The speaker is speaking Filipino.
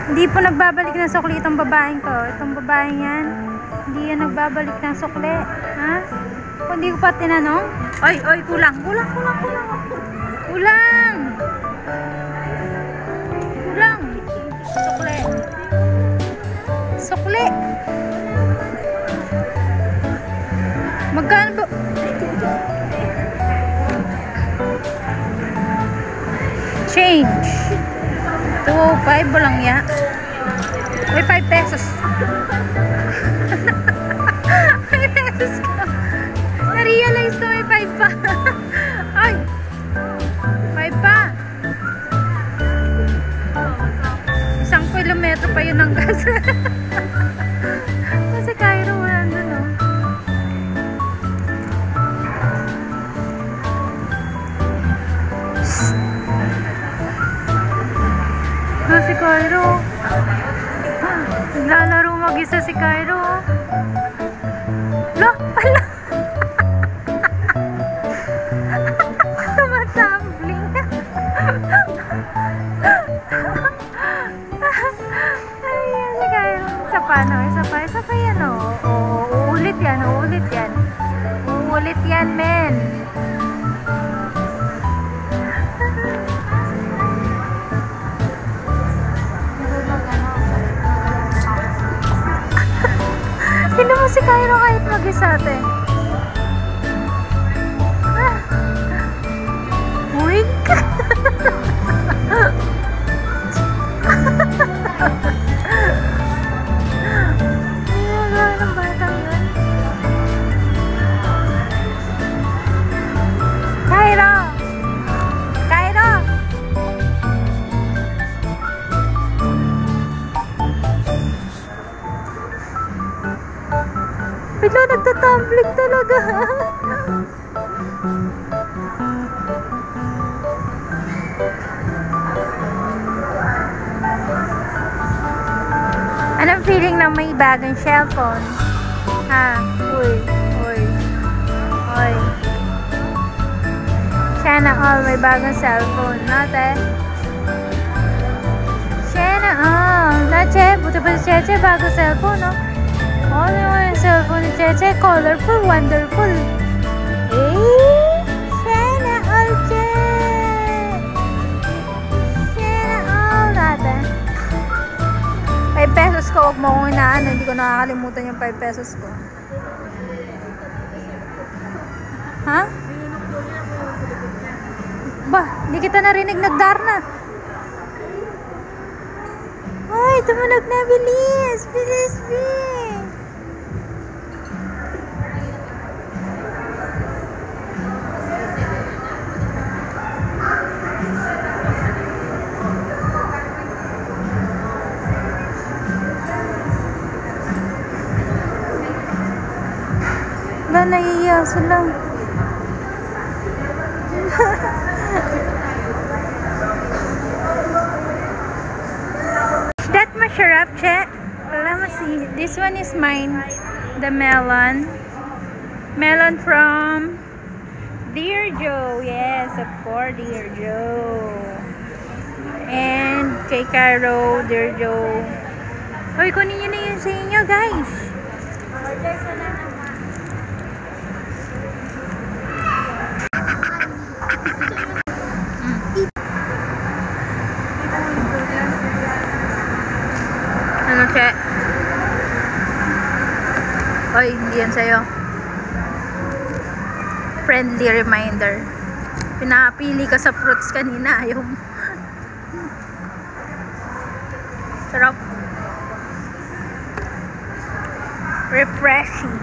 Hindi po nagbabalik ng sukli itong babaeng to. Itong babaeng yan. Hindi yan nagbabalik ng sukli. Ha? Kung hindi ko pa tinanong. Oy, oy, kulang. Kulang. Sukli. Magkano ba? Change. 205 walang ya. May 5 pesos. 5 pesos ko. Na-realize na may 5 pa. Ay! 5 pa. 1 kilometro pa yun ang gas. Kasi Cairo wala doon, no? Si Cairo. Naglalaro mag-isa si Cairo. Ala! Tumatambling. Ayan si Cairo. Isa pa, no? Isa pa yan, no? Uulit yan, men. Sino mo si Cairo kahit mag-isa ate? Wink! Ang batang yun. Cairo! Bigla nagtatumbling talaga. Anong feeling na may bagong cellphone? Ha? Uy. Sana all may bagong cellphone. Nate? Sana all. Nache, buto pa si Cheche bagong cellphone, no? All yung cellphone ni Cheche, colorful, wonderful. Sana all, Che. Sana all, natin. 5 pesos ko, huwag mo kong inaano. Hindi ko nakakalimutan yung 5 pesos ko. Ha? Ba, hindi kita narinig, nagdarna. Ay, tumunog na, bilis. Bilis. Wala, naiiyak sila. That masarap, Che. Let me see. This one is mine. The melon. Melon from Dear Joe. Yes, of course, Dear Joe. And kay Cairo, Dear Joe. Hoy, kunin nyo na yun sa inyo, guys. Order sa na naman. Ano, Che? Hoy, hindi yan sa'yo. Friendly reminder. Pinapili ka sa fruits kanina. Ayaw mo. Sarap. Refreshing.